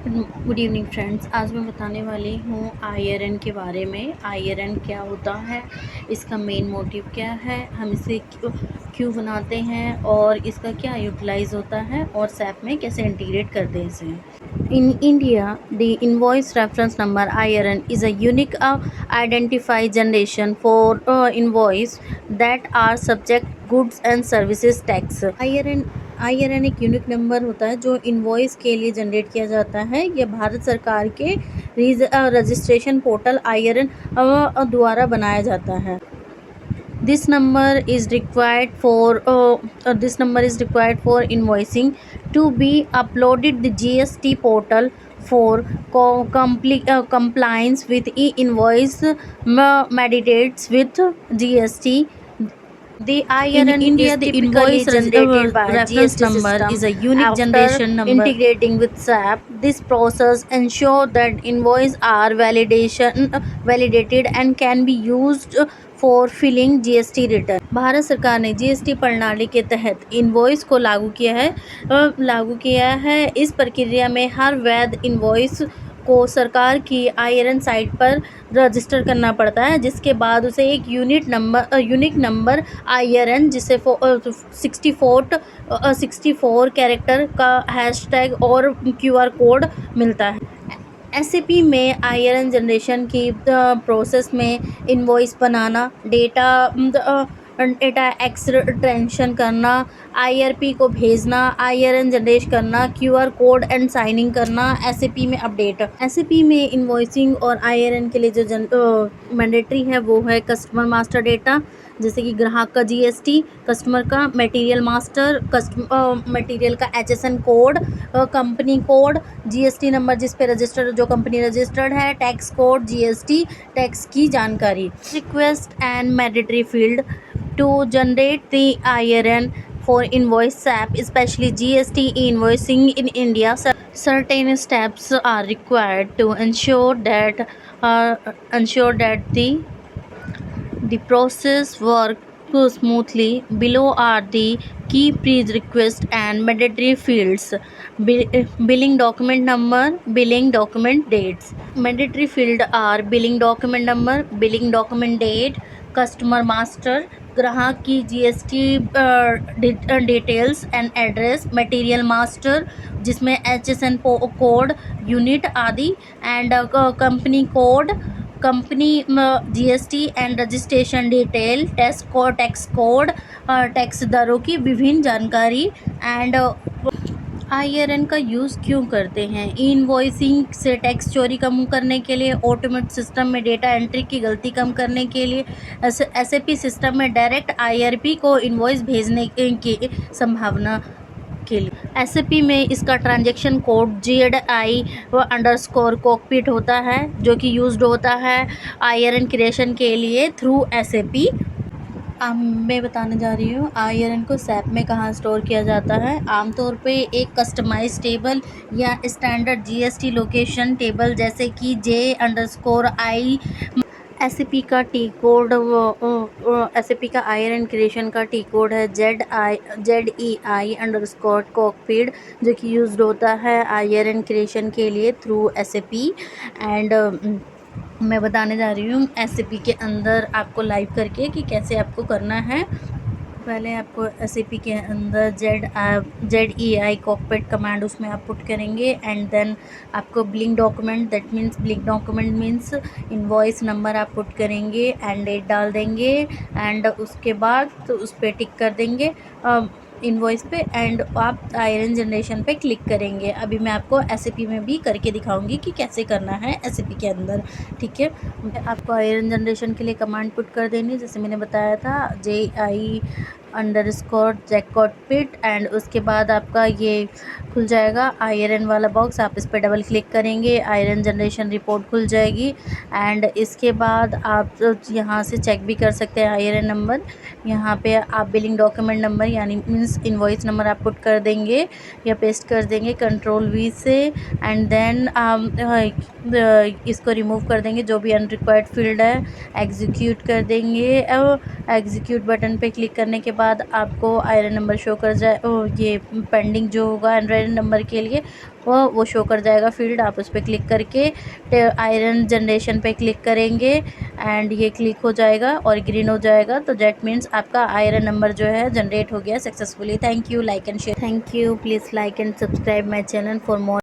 Good evening friends. आज मैं बताने वाली हूँ आयरन के बारे में। आयरन क्या होता है, इसका मेन मोटिव क्या है, हम इसे क्यों बनाते हैं और इसका क्या यूटिलाइज होता है और सैप में कैसे इंटीग्रेट करते हैं इसे। In India, the invoice reference number IRN is a unique identify generation for invoice that are subject goods and services tax. IRN एक यूनिक नंबर होता है जो इनवॉइस के लिए जनरेट किया जाता है। यह भारत सरकार के रजिस्ट्रेशन पोर्टल IRN द्वारा बनाया जाता है। This number is required for invoicing to be uploaded the GST portal for compliance with e-invoice mandates with GST. The IRN in India, the invoice generated by reference GST number system is a unique generation number. Integrating with SAP, this process ensure that invoices are validated and can be used for filing GST return. Bharat सरकार ने GST प्रणाली के तहत invoice को लागू किया है। इस प्रक्रिया में हर वैध इनवॉइस को सरकार की IRN साइट पर रजिस्टर करना पड़ता है, जिसके बाद उसे एक यूनिक नंबर IRN जिसे 64 कैरेक्टर का हैशटैग और QR कोड मिलता है। SAP में IRN जनरेशन की प्रोसेस में इनवॉइस बनाना, डेटा एक्सट्रैक्शन करना, IRP को भेजना, IRN जनरेट करना, QR कोड एंड साइनिंग करना, SAP में अपडेट। SAP में इनवॉइसिंग और IRN के लिए जो मैंडेटरी है वो है कस्टमर मास्टर डेटा, जैसे कि ग्राहक का GST, कस्टमर का मटेरियल मास्टर, मटेरियल का HSN code, company code, GST number जिस पे जो कंपनी रजिस्टर्ड है, टैक्स कोड, GST टैक्स की जानकारी। Request and mandatory field to generate the IRN for invoice SAP, especially GST invoicing in India. Certain steps are required to ensure that the process works smoothly. Below are the key prerequisites and mandatory fields: billing document number, billing document dates. Mandatory field are billing document number, billing document date, customer master, ग्राहक की GST details and address, material master जिसमें HSN code, unit आदि, and company code, company GST and registration detail, tax code, tax दरों की विभिन्न जानकारी। And IRN का use क्यों करते हैं? इनवॉइसिंग से टैक्स चोरी कम करने के लिए, ऑटोमेट सिस्टम में डेटा एंट्री की गलती कम करने के लिए, SAP सिस्टम में डायरेक्ट IRP को इनवॉइस भेजने की संभावना के लिए। SAP में इसका ट्रांजैक्शन कोड GDI कॉकपिट होता है, जो कि यूज्ड होता है IRN क्रिएशन के लिए थ्रू SAP। अब मैं बताने जा रही हूँ IRN को SAP में कहाँ स्टोर किया जाता है। आमतौर पे एक कस्टमाइज टेबल या स्टैंडर्ड GST लोकेशन टेबल, जैसे कि J_I। SAP का टी कोड, SAP का IRN क्रिएशन का टी कोड है ZEI कॉकपिट, जो कि यूज्ड होता है IRN क्रिएशन के लिए थ्रू SAP। एंड मैं बताने जा रही हूँ SAP के अंदर आपको लाइव करके कि कैसे आपको करना है। पहले आपको SAP के अंदर ZEI कॉकपिट कमांड उसमें आप पुट करेंगे, एंड देन आपको billing document, that means billing document means invoice number आप पुट करेंगे एंड डेट डाल देंगे, एंड उसके बाद तो उस पर टिक कर देंगे इनवॉइस पे, एंड आप IRN जनरेशन पे क्लिक करेंगे। अभी मैं आपको SAP में भी करके दिखाऊंगी कि कैसे करना है SAP के अंदर, ठीक है। आपको IRN जनरेशन के लिए कमांड पुट कर देनी, जैसे मैंने बताया था JEI_कॉकपिट, एंड उसके बाद आपका ये खुल जाएगा IRN वाला बॉक्स। आप इस पर डबल क्लिक करेंगे, IRN जनरेशन रिपोर्ट खुल जाएगी, एंड इसके बाद आप यहाँ से चेक भी कर सकते हैं IRN नंबर। यहाँ पे आप बिलिंग डॉक्यूमेंट नंबर यानी मीन्स इनवॉइस नंबर आप पुट कर देंगे या पेस्ट कर देंगे Ctrl+V से, एंड देन इसको रिमूव कर देंगे जो भी अनरिक्वायर्ड फील्ड है, एग्जीक्यूट कर देंगे। एग्जीक्यूट बटन पे क्लिक करने के बाद आपको आयरन नंबर शो कर जाए, ये पेंडिंग जो होगा आयरन नंबर के लिए वो शो कर जाएगा फील्ड। आप उस पर क्लिक करके आयरन जनरेशन पे क्लिक करेंगे एंड ये क्लिक हो जाएगा और ग्रीन हो जाएगा, तो दैट मीन्स आपका आयरन नंबर जो है जनरेट हो गया successfully. Thank you, like and share. Thank you, please like and subscribe my channel for more